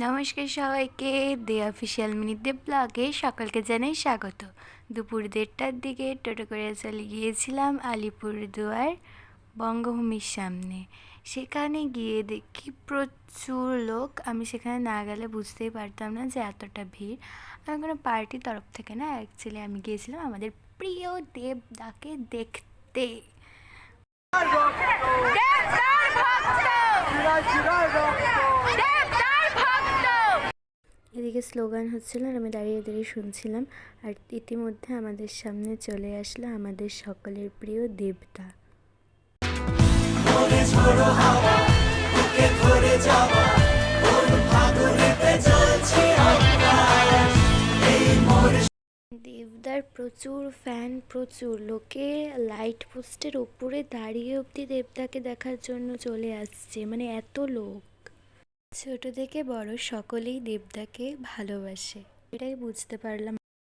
নমস্কার সবাইকে, দে official minute ব্লগে সকলকে জানাই স্বাগত। দুপুর 1:30টার দিকে টোটো করে চলে গিয়েছিলাম আলিপুরদুয়ার বঙ্গভূমির সামনে। সেখানে গিয়ে দেখি প্রচুর লোক। আমি সেখানে না গেলে বুঝতেই পারতাম না যে এতটা ভিড়। আমি কোনো পার্টির তরফ থেকে না, অ্যাকচুয়ালি আমি গিয়েছিলাম আমাদের প্রিয় দেবদাকে দেখতে। এদিকে স্লোগান হচ্ছিল আর আমি দাঁড়িয়ে দাঁড়িয়ে শুনছিলাম। আর ইতিমধ্যে আমাদের সামনে চলে আসলো আমাদের সকলের প্রিয় দেবদা। দেবদার প্রচুর ফ্যান, প্রচুর লোকে লাইট পোস্টের ওপরে দাঁড়িয়ে অবধি দেবদাকে দেখার জন্য চলে আসছে, মানে এত লোক। ছোট থেকে বড় সকলেই দেবদাকে ভালোবাসে, এটাই বুঝতে পারলাম।